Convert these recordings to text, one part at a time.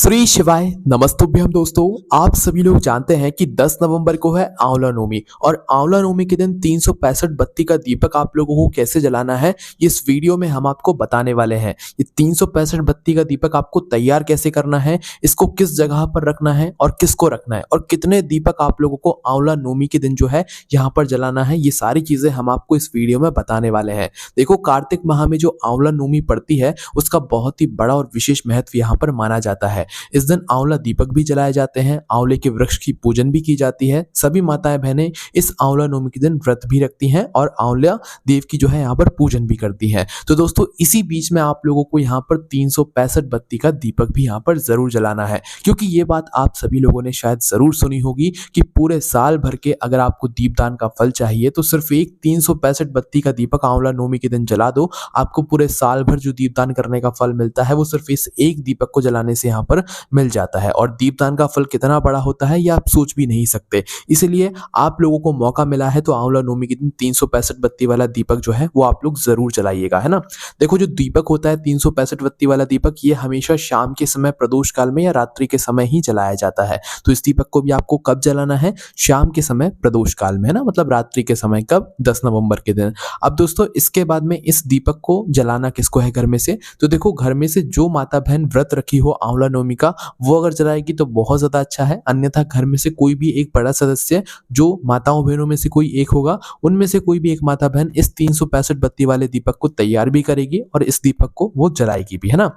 श्री शिवाय नमस्तुभ्यम दोस्तों। आप सभी लोग जानते हैं कि 10 नवंबर को है आंवला नवमी और आंवला नवमी के दिन 365 बत्ती का दीपक आप लोगों को कैसे जलाना है इस वीडियो में हम आपको बताने वाले हैं। ये 365 बत्ती का दीपक आपको तैयार कैसे करना है, इसको किस जगह पर रखना है और किसको रखना है और कितने दीपक आप लोगों को आंवला नवमी के दिन जो है यहाँ पर जलाना है, ये सारी चीजें हम आपको इस वीडियो में बताने वाले हैं। देखो, कार्तिक माह में जो आंवला नवमी पड़ती है उसका बहुत ही बड़ा और विशेष महत्व यहाँ पर माना जाता है। इस दिन आंवला दीपक भी जलाए जाते हैं, आंवले के वृक्ष की पूजन भी की जाती है। सभी माताएं बहनें इस आंवला नवमी के दिन व्रत भी रखती हैं और आंवला देव की जो है यहाँ पर पूजन भी करती हैं। तो दोस्तों, इसी बीच में आप लोगों को यहाँ पर 365 बत्ती का दीपक भी यहाँ पर जरूर जलाना है, क्योंकि ये बात आप सभी लोगों ने शायद जरूर सुनी होगी कि पूरे साल भर के अगर आपको दीपदान का फल चाहिए तो सिर्फ एक 365 बत्ती का दीपक आंवला नवमी के दिन जला दो, आपको पूरे साल भर जो दीपदान करने का फल मिलता है वो सिर्फ इस एक दीपक को जलाने से यहाँ पर मिल जाता है। और दीपदान का फल कितना बड़ा होता है ये आप सोच भी नहीं सकते। इसलिए आप लोगों को मौका मिला है तो आंवला नवमी के दिन 365 बत्ती वाला दीपक जो है वो आप लोग जरूर जलाइएगा, है ना। देखो, जो दीपक होता है 365 बत्ती वाला दीपक, ये हमेशा शाम के समय प्रदोष काल में या रात्रि के समय ही जलाया जाता है। तो इस दीपक को भी आपको कब जलाना है? शाम के समय प्रदोष काल में, है ना, मतलब रात्रि के समय। कब? 10 नवंबर के दिन। अब दोस्तों, इसके बाद में इस दीपक को जलाना किसको है घर में से? तो देखो, घर में से जो माता बहन व्रत रखी हो आंवला नवमी का, वो अगर जलाएगी तो बहुत ज्यादा अच्छा है। अन्यथा घर में से कोई भी एक बड़ा सदस्य, जो माताओं बहनों में से कोई एक होगा, उनमें से कोई भी एक माता बहन इस 365 बत्ती वाले दीपक को तैयार भी करेगी और इस दीपक को वो जलाएगी भी, है ना।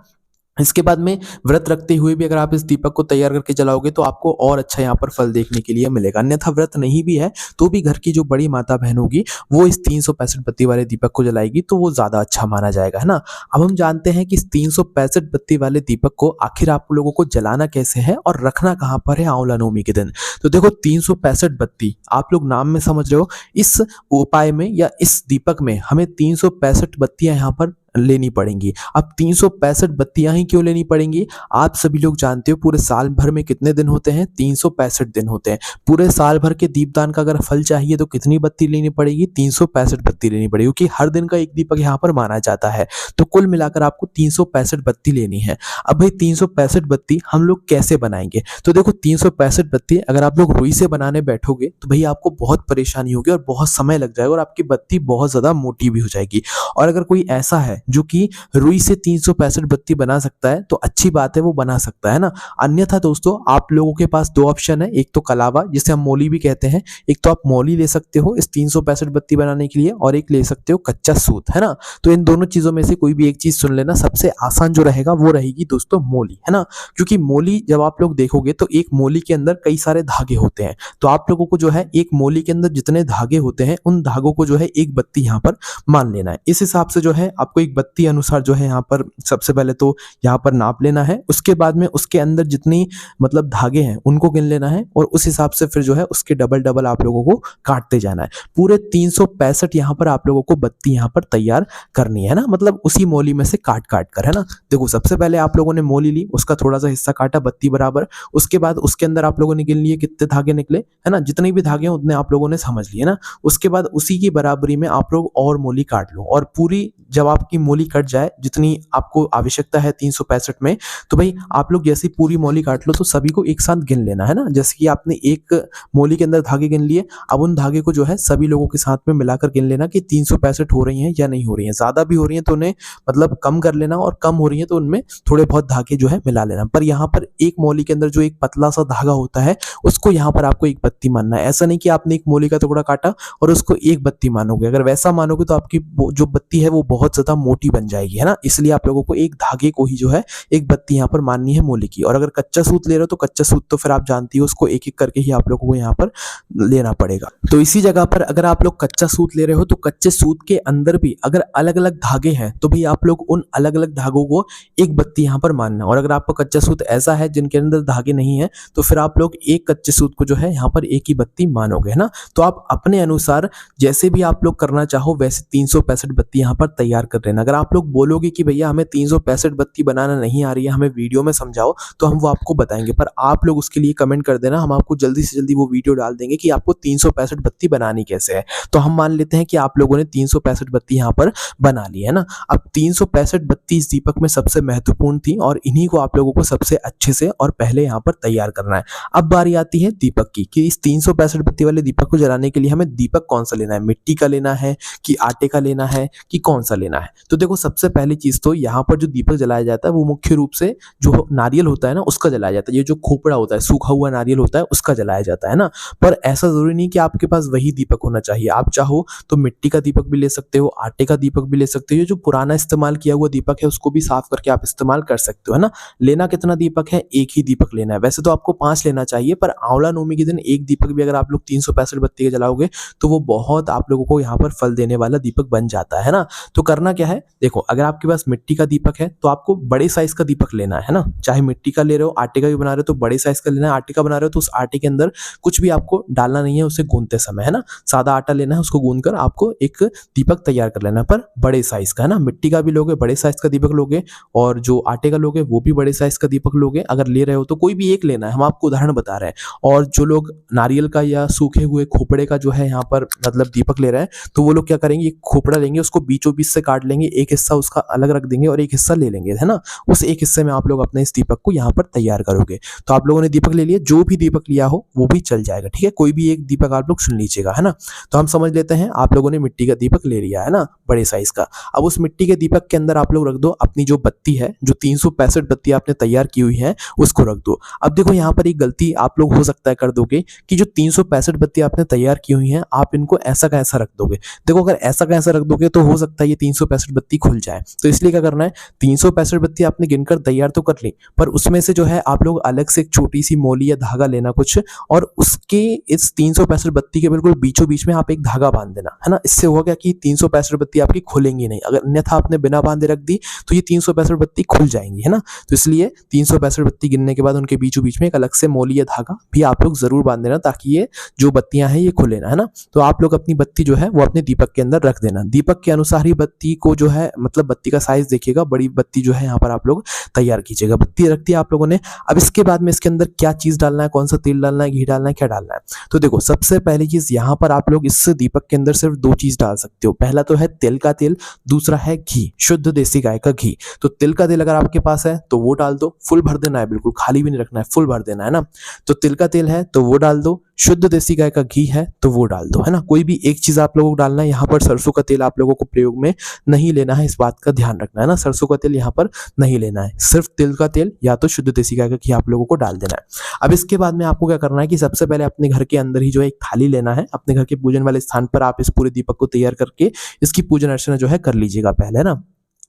इसके बाद में व्रत रखते हुए भी अगर आप इस दीपक को तैयार करके जलाओगे तो आपको और अच्छा यहाँ पर फल देखने के लिए मिलेगा। अन्यथा व्रत नहीं भी है तो भी घर की जो बड़ी माता बहन होगी वो इस 365 बत्ती वाले दीपक को जलाएगी तो वो ज्यादा अच्छा माना जाएगा, है ना। अब हम जानते हैं कि इस 365 बत्ती वाले दीपक को आखिर आप लोगों को जलाना कैसे है और रखना कहाँ पर है आंवला नवमी के दिन। तो देखो, 365 बत्ती आप लोग नाम में समझ रहे हो, इस उपाय में या इस दीपक में हमें 365 बत्तियां यहाँ पर लेनी पड़ेंगी। अब 365 बत्तियां ही क्यों लेनी पड़ेंगी? आप सभी लोग जानते हो पूरे साल भर में कितने दिन होते हैं? 365 दिन होते हैं। पूरे साल भर के दीपदान का अगर फल चाहिए तो कितनी बत्ती लेनी पड़ेगी? 365 बत्ती लेनी पड़ेगी, क्योंकि हर दिन का एक दीपक यहाँ पर माना जाता है। तो कुल मिलाकर आपको 365 बत्ती लेनी है। अब भाई 365 बत्ती हम लोग कैसे बनाएंगे? तो देखो, 365 बत्ती अगर आप लोग रुई से बनाने बैठोगे तो भाई आपको बहुत परेशानी होगी और बहुत समय लग जाएगा और आपकी बत्ती बहुत ज्यादा मोटी भी हो जाएगी। और अगर कोई ऐसा है जो कि रुई से 365 बत्ती बना सकता है तो अच्छी बात है, वो बना सकता है ना। अन्यथा दोस्तों, आप लोगों के पास दो ऑप्शन है, एक तो कलावा जिसे हम मोली भी कहते हैं, एक तो आप मोली ले सकते हो इस 365 बत्ती बनाने के लिए, और एक ले सकते हो कच्चा सूत, है ना। तो इन दोनों चीजों में से कोई भी एक चीज चुन लेना। सबसे आसान जो रहेगा वो रहेगी दोस्तों मोली, है ना, क्योंकि मोली जब आप लोग देखोगे तो एक मोली के अंदर कई सारे धागे होते हैं। तो आप लोगों को जो है एक मोली के अंदर जितने धागे होते हैं उन धागों को जो है एक बत्ती यहाँ पर मान लेना है। इस हिसाब से जो है आपको एक बत्ती अनुसार जो है यहाँ पर सबसे पहले तो यहाँ पर नाप लेना है। उसके बाद में उसके अंदर जितनी मतलब धागे हैं उनको गिन लेना है और उस हिसाब से फिर जो है उसके डबल डबल आप लोगों को काटते जाना है। पूरे 365 यहाँ पर आप लोगों को बत्ती यहाँ पर तैयार करनी है ना, मतलब उसी मोली में से काट काट कर, है ना। देखो, सबसे पहले आप लोगों ने मोली ली, उसका थोड़ा सा हिस्सा काटा बत्ती बराबर। उसके बाद उसके अंदर आप लोगों ने गिन लिए कितने धागे निकले, है ना। जितने भी धागे हैं उतने आप लोगों ने समझ लिए ना। उसके बाद उसी की बराबरी में आप लोग और मोली काट लो और पूरी जब आपकी मोली कट जाए जितनी आपको आवश्यकता है 365 में, तो भाई आप लोग जैसी पूरी मोली काट लो तो सभी को एक साथ गिन लेना, है ना। जैसे कि आपने एक मोली के अंदर धागे गिन लिए, अब उन धागे को जो है सभी लोगों के साथ में मिलाकर गिन लेना कि 365 हो रही हैं या नहीं हो रही हैं। ज्यादा भी हो रही हैं तो उन्हें मतलब कम कर लेना और कम हो रही हैं तो उनमें थोड़े बहुत धागे जो है मिला लेना। पर यहाँ पर एक मोली के अंदर जो एक पतला सा धागा होता है उसको यहाँ पर आपको एक बत्ती मानना है। ऐसा नहीं कि आपने एक मोली का टुकड़ा काटा और उसको एक बत्ती मानोगे। अगर वैसा मानोगे तो आपकी जो बत्ती है वो बहुत ज्यादा मोटी बन जाएगी, है ना। इसलिए आप लोगों को एक धागे को ही जो है एक बत्ती यहाँ पर माननी है मोली की। और अगर कच्चा सूत ले रहे हो तो कच्चा सूत तो फिर आप जानती हो उसको एक एक करके ही आप लोगों को यहाँ पर लेना पड़ेगा। तो इसी जगह पर अगर आप लोग कच्चा सूत ले रहे हो तो कच्चे सूत के अंदर भी अगर अलग अलग धागे हैं तो भाई आप लोग उन अलग अलग धागों को एक बत्ती यहाँ पर मानना। और अगर आपका कच्चा सूत ऐसा है जिनके अंदर धागे नहीं है तो फिर आप लोग एक कच्चे सूत को जो है यहाँ पर एक ही बत्ती मानोगे, है ना। तो आप अपने अनुसार जैसे भी आप लोग करना चाहो वैसे 365 बत्ती यहाँ पर तैयार कर लेना। लेना। अगर आप लोग बोलोगे कि भैया हमें 365 बत्ती बनाना नहीं आ रही है, हमें वीडियो में समझाओ, तो हम वो आपको बताएँगे। पर आप लोग उसके लिए कमेंट कर देना, हम आपको जल्दी से जल्दी वो वीडियो डाल देंगे कि आपको 365 बत्ती बनानी कैसे है। तो हम मान लेते हैं कि आप लोगों ने 365 बत्ती यहाँ पर बना ली है ना। अब 365 बत्ती इस दीपक में सबसे महत्वपूर्ण थी और इन्हीं को आप लोगों को सबसे अच्छे से और पहले यहाँ पर तैयार करना है। अब बारी आती है दीपक की, कि इस 365 बत्ती वाले दीपक को जलाने के लिए हमें दीपक कौन सा लेना है, मिट्टी का लेना है कि आटे का लेना है कि कौन सा लेना है। तो देखो सबसे पहली चीज तो यहाँ पर जो दीपक जलाया जाता है वो मुख्य रूप से जो नारियल होता है ना उसका जलाया जाता है। ये जो खोपड़ा होता है, सूखा हुआ नारियल होता है, उसका जलाया जाता है ना। पर ऐसा जरूरी नहीं कि आपके पास वही दीपक होना चाहिए। आप चाहो तो मिट्टी का दीपक भी ले सकते हो, आटे का दीपक भी ले सकते हो। जो पुराना इस्तेमाल किया हुआ दीपक है उसको भी साफ करके आप इस्तेमाल कर सकते हो, है ना। लेना कितना दीपक है, एक ही दीपक लेना है। वैसे तो आपको 5 लेना चाहिए, पर आंवला नवमी के दिन एक दीपक भी अगर आप लोग 365 बत्ती के जलाओगे तो वो बहुत आप लोगों को यहाँ पर फल देने वाला दीपक बन जाता है ना। तो करना क्या है, देखो अगर आपके पास मिट्टी का दीपक है तो आपको बड़े साइज का दीपक लेना है ना। चाहे मिट्टी का ले रहे हो, आटे का भी बना रहे हो तो बड़े साइज का लेना है। आटे का बना रहे हो तो उस आटे के अंदर कुछ भी आपको डालना नहीं है उसे गूंथते समय, है ना। सादा आटा लेना है, उसको गूंथ कर आपको एक दीपक तैयार कर लेना है, पर बड़े साइज का, है ना। मिट्टी का भी लोगे बड़े साइज का दीपक लोगे, और जो आटे का लोगे वो भी बड़े साइज का दीपक लोगे। अगर ले रहे हो तो कोई भी एक लेना है, हम आपको उदाहरण बता रहे हैं। और जो लोग नारियल का या सूखे हुए खोपड़े का जो है यहाँ पर मतलब दीपक ले रहे हैं, तो वो लोग क्या करेंगे, एक खोपड़ा लेंगे, उसको बीचों बीच से काट लेंगे, एक हिस्सा उसका अलग रख देंगे और एक हिस्सा ले लेंगे, है ना। उस एक हिस्से में आप लोग अपने इस दीपक को यहाँ पर तैयार करोगे। तो आप लोगों ने दीपक ले लिया, जो भी दीपक लिया हो वो भी चल जाएगा, ठीक है। कोई भी एक दीपक आप लोग चुन लीजिएगा, है ना। तो हम समझ लेते हैं आप लोगों ने मिट्टी का दीपक ले लिया है ना, बड़े साइज का। अब उस मिट्टी के दीपक के अंदर आप लोग रख दो अपनी जो बत्ती है, जो 365 बत्ती आपने तैयार की हुई है उसको रख दो। अब देखो यहाँ पर एक गलती आप लोग हो सकता है कर दोगे कि जो 365 बत्ती आपने तैयार की हुई है आप इनको ऐसा का ऐसा रख दोगे। देखो अगर ऐसा का ऐसा रख दोगे तो हो सकता है ये 365 बत्ती खुल जाए। तो इसलिए क्या करना है, 365 बत्ती आपने गिनकर तैयार तो कर ली, पर उसमें से जो है आप लोग अलग से एक छोटी सी मोली या धागा लेना कुछ, और उसके इस 365 बत्ती के बिल्कुल बीचों बीच में आप एक धागा बांध देना, है ना। इससे होगा क्या कि 365 बत्ती आपकी खुलेंगी नहीं। अगर अन्यथा आपने बिना बांधे रख दी तो ये 365 बत्ती खुल जाएंगी, है ना। तो इसलिए 365 बत्ती गिनने के बाद उनके बीचों बीच में एक अलग से मोली या धागा भी आप लोग जरूर बांध देना, ताकि ये जो बत्तियां हैं ये खुले ना, है ना। तो आप लोग अपनी बत्ती जो है वो अपने दीपक के अंदर रख देना। दीपक के अनुसार ही बत्ती को जो है मतलब बत्ती का साइज देखिएगा, बड़ी बत्ती जो है यहाँ पर आप लोग तैयार कीजिएगा। बत्ती रख दी आप लोगों ने। अब इसके बाद में इसके अंदर क्या चीज डालना है, कौन सा तेल डालना है, घी डालना है, क्या डालना है। तो देखो सबसे पहली चीज यहाँ पर आप लोग इस दीपक के अंदर सिर्फ 2 चीज डाल सकते हो। पहला तो है तिल का तेल, दूसरा है घी, शुद्ध देसी गाय का घी। तो तिल का तेल अगर आपके पास है तो वो डाल दो, फुल भर देना है, बिल्कुल खाली भी नहीं रखना है, फुल भर देना है ना। तो तिल का तेल है तो वो डाल दो, शुद्ध देसी गाय का घी है तो वो डाल दो, है ना। कोई भी एक चीज आप लोगों को डालना है। यहाँ पर सरसों का तेल आप लोगों को प्रयोग में नहीं लेना है, इस बात का ध्यान रखना है ना। सरसों का तेल यहाँ पर नहीं लेना है, सिर्फ तिल का तेल या तो शुद्ध देसी गाय का घी आप लोगों को डाल देना है। अब इसके बाद में आपको क्या करना है कि सबसे पहले अपने घर के अंदर ही जो है एक थाली लेना है, अपने घर के पूजन वाले स्थान पर आप इस पूरे दीपक को तैयार करके इसकी पूजन अर्चना जो है कर लीजिएगा पहले, है ना।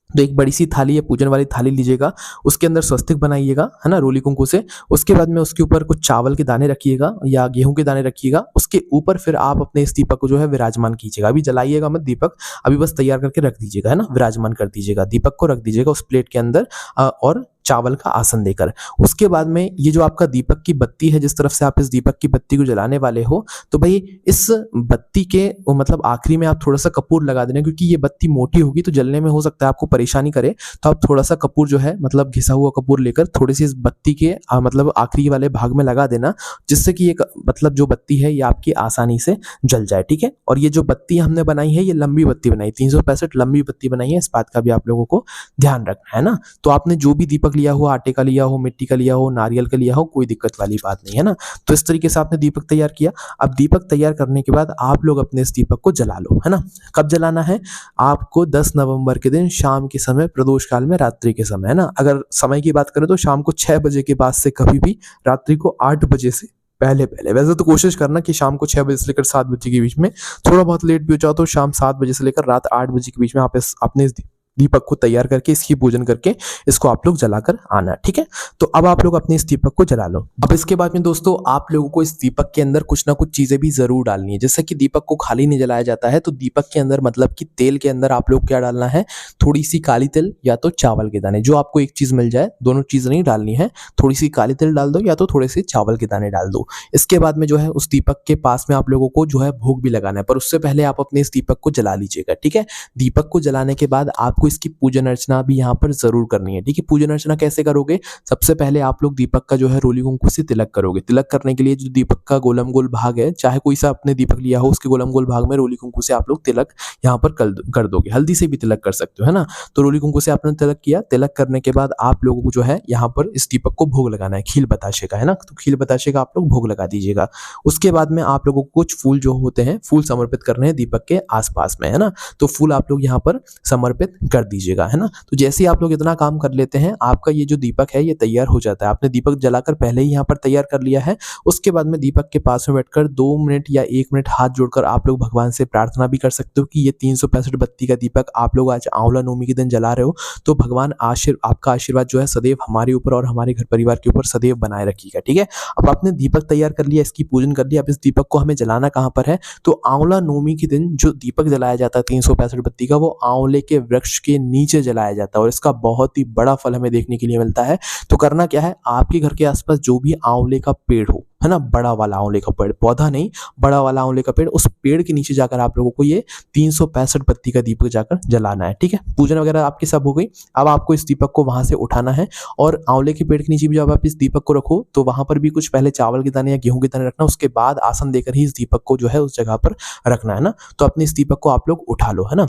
तो एक बड़ी सी थाली या पूजन वाली थाली लीजिएगा, उसके अंदर स्वस्तिक बनाइएगा, है ना, रोली कुंकू से। उसके बाद में उसके ऊपर कुछ चावल के दाने रखिएगा या गेहूं के दाने रखिएगा। उसके ऊपर फिर आप अपने इस दीपक को जो है विराजमान कीजिएगा। अभी जलाइएगा मत दीपक, अभी बस तैयार करके रख दीजिएगा, है ना, विराजमान कर दीजिएगा। दीपक को रख दीजिएगा उस प्लेट के अंदर और चावल का आसन देकर। उसके बाद में ये जो आपका दीपक की बत्ती है, जिस तरफ से आप इस दीपक की बत्ती को जलाने वाले हो, तो भाई इस बत्ती के मतलब आखिरी में आप थोड़ा सा कपूर लगा देना, क्योंकि ये बत्ती मोटी होगी तो जलने में हो सकता है आपको परेशानी करे। तो आप थोड़ा सा कपूर जो है मतलब घिसा हुआ कपूर लेकर थोड़ी सी इस बत्ती के मतलब आखिरी वाले भाग में लगा देना, जिससे कि ये मतलब जो बत्ती है ये आपकी आसानी से जल जाए, ठीक है। और ये जो बत्ती हमने बनाई है ये लंबी बत्ती बनाई, 365 लंबी बत्ती बनाई है, इस बात का भी आप लोगों को ध्यान रखना है ना। तो आपने जो भी दीपक लिया हो, आटे का लिया हो, मिट्टी का लिया हो, नारियल का लिया हो, कोई दिक्कत वाली बात नहीं है ना। तो इस तरीके से आपने दीपक तैयार किया। अब दीपक तैयार करने के बाद आप लोग अपने इस दीपक को जला लो, है ना। कब जलाना है आपको, 10 नवंबर के दिन शाम के समय, प्रदोष काल में, रात्रि के समय, है ना। अगर समय की बात करें तो शाम को 6 बजे के बाद से कभी भी, रात्रि को 8 बजे से पहले पहले। वैसे तो कोशिश करना कि शाम को 6 बजे से लेकर 7 बजे के बीच में, थोड़ा बहुत लेट भी हो जाओ तो शाम 7 बजे से लेकर रात 8 बजे के बीच में आप अपने इस दीपक को तैयार करके इसकी पूजन करके इसको आप लोग जलाकर आना, ठीक है। तो अब आप लोग अपने इस दीपक को जला लो। अब इसके बाद में दोस्तों आप लोगों को इस दीपक के अंदर कुछ ना कुछ चीजें भी जरूर डालनी है। जैसे कि दीपक को खाली नहीं जलाया जाता है, तो दीपक के अंदर मतलब कि तेल के अंदर आप लोग क्या डालना है, थोड़ी सी काली तिल या तो चावल के दाने, जो आपको एक चीज मिल जाए, दोनों चीज नहीं डालनी है। थोड़ी सी काली तिल डाल दो या तो थोड़े से चावल के दाने डाल दो। इसके बाद में जो है उस दीपक के पास में आप लोगों को जो है भोग भी लगाना है, पर उससे पहले आप अपने इस दीपक को जला लीजिएगा, ठीक है। दीपक को जलाने के बाद आपको आपको इसकी पूजन अर्चना भी यहाँ पर जरूर करनी है। ठीक है, पूजन अर्चना कैसे करोगे? सबसे पहले आप लोग दीपक का जो है रोली कुंकू से तिलक करोगे। तिलक करने के लिए जो दीपक का गोलम गोल भाग है, चाहे कोई सा आपने दीपक लिया हो, उसके गोलम गोल भाग में रोली कुंकू से आप लोग तिलक यहाँ पर कर दोगे। हल्दी से भी तिलक कर सकते हो, है ना। तो रोली कुंकू से आपने तिलक किया। तिलक करने के बाद आप लोगों को जो है यहाँ पर इस दीपक को भोग लगाना है, खील बताशे का, है ना। तो खील बताशे का आप लोग भोग लगा दीजिएगा। उसके बाद में आप लोगों को कुछ फूल जो होते हैं, फूल समर्पित करने हैं दीपक के आसपास में, है ना। तो फूल आप लोग यहाँ पर समर्पित कर दीजिएगा, है ना। तो जैसे ही आप लोग इतना काम कर लेते हैं, आपका ये जो दीपक है ये तैयार हो जाता है। आपने दीपक जलाकर पहले ही यहाँ पर तैयार कर लिया है। उसके बाद में दीपक के पास में बैठकर 2 मिनट या 1 मिनट हाथ जोड़कर आप लोग भगवान से प्रार्थना भी कर सकते हो कि ये 365 बत्ती का दीपक आप लोग आज आंवला नवमी के दिन जला रहे हो, तो भगवान आपका आशीर्वाद जो है सदैव हमारे ऊपर और हमारे घर परिवार के ऊपर सदैव बनाए रखिएगा। ठीक है, अब आपने दीपक तैयार कर लिया, इसकी पूजन कर लिया। अब इस दीपक को हमें जलाना कहाँ पर है? तो आंवला नवमी के दिन जो दीपक जलाया जाता है 365 बत्ती का, वो आंवले के वृक्ष के नीचे जलाया जाता है और इसका बहुत ही बड़ा फल हमें देखने के लिए मिलता है। तो करना क्या है, आपके घर के आसपास जो भी आंवले का पेड़ हो, है ना, बड़ा वाला आंवले का पेड़, पौधा नहीं, बड़ा वाला आंवले का पेड़, उस पेड़ के नीचे जाकर आप लोगों को ये 365 बत्ती का दीपक जाकर जलाना है। ठीक है, पूजन वगैरह आपकी सब हो गई। अब आपको इस दीपक को वहां से उठाना है और आंवले के पेड़ के नीचे भी जब आप इस दीपक को रखो, तो वहां पर भी कुछ पहले चावल के दाने या गेहूं के दाने रखना, उसके बाद आसन देकर ही इस दीपक को जो है उस जगह पर रखना, है ना। तो अपने इस दीपक को आप लोग उठा लो, है ना।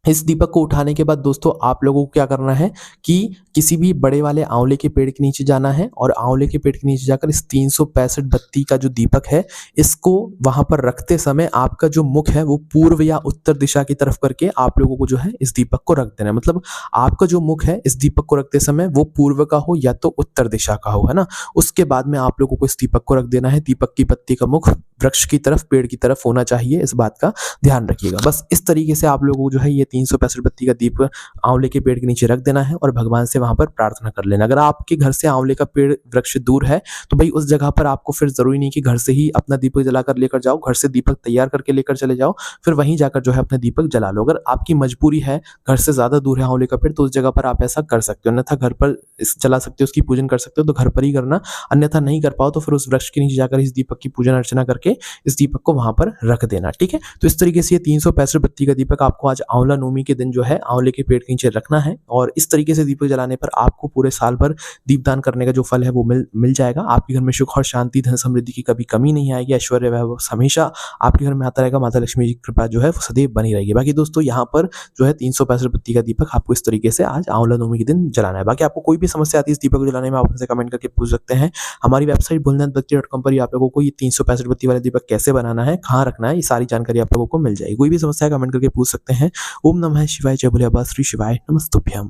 इस दीपक को उठाने के बाद दोस्तों आप लोगों को क्या करना है कि किसी भी बड़े वाले आंवले के पेड़ के नीचे जाना है और आंवले के पेड़ के नीचे जाकर इस 365 बत्ती का जो दीपक है, इसको वहां पर रखते समय आपका जो मुख है वो पूर्व या उत्तर दिशा की तरफ करके आप लोगों को जो है इस दीपक को रख देना है। मतलब आपका जो मुख है इस दीपक को रखते समय वो पूर्व का हो या तो उत्तर दिशा का हो, है ना। उसके बाद में आप लोगों को इस दीपक को रख देना है। दीपक की पत्ती का मुख वृक्ष की तरफ, पेड़ की तरफ होना चाहिए, इस बात का ध्यान रखिएगा। बस इस तरीके से आप लोगों को जो है ये 365 बत्ती का दीप आंवले के पेड़ के नीचे रख देना है और भगवान से वहां पर प्रार्थना कर लेना। अगर आपके घर से आंवले का पेड़ वृक्ष दूर है तो भाई उस जगह पर आपको फिर जरूरी नहीं कि घर से ही अपना दीपक जलाकर लेकर जाओ, घर से दीपक तैयार करके लेकर चले जाओ, फिर वहीं जाकर जो है अपना दीपक जला लो। अगर आपकी मजबूरी है, घर से ज्यादा दूर है आंवले का पेड़, तो उस जगह पर आप ऐसा कर सकते हो, अन्यथा घर पर जला सकते हो, उसकी पूजन कर सकते हो तो घर पर ही करना। अन्यथा नहीं कर पाओ तो फिर उस वृक्ष के नीचे जाकर इस दीपक की पूजन अर्चना करके इस दीपक को वहां पर रख देना। ठीक है, तो इस तरीके से ये 365 बत्ती का दीपक आपको आज आंवला नवमी के दिन जो है आंवले के पेड़ के नीचे रखना है और इस तरीके से दीपक जलाने पर आपको पूरे साल भर दीपदान करने का जो फल है वो मिल जाएगा। आपके घर में सुख और शांति, धन समृद्धि की कभी कमी नहीं आएगी। ऐश्वर्य वैभव हमेशा आपके घर में आता रहेगा। माता लक्ष्मी जी की कृपा जो है वो सदैव बनी रहेगी। बाकी दोस्तों यहाँ पर जो है 365 बत्ती का दीपक आपको इस तरीके से आज आंवला नवमी के दिन जलाना है। बाकी आपको कोई भी समस्या आती है इस दीपक को जलाने में, आप हमसे कमेंट करके पूछ सकते हैं। हमारी वेबसाइट भोलेनाथभक्ति.com पर आप लोगों को ये 365 बत्ती वाला दीपक कैसे बनाना है, कहाँ रखना है, ये सारी जानकारी आप लोगों को मिल जाएगी। कोई भी समस्या कमेंट करके पूछ सकते हैं। ओम नमः शिवाय, जय भोले बाबा, श्री शिवाय नमस्तुभ्यम।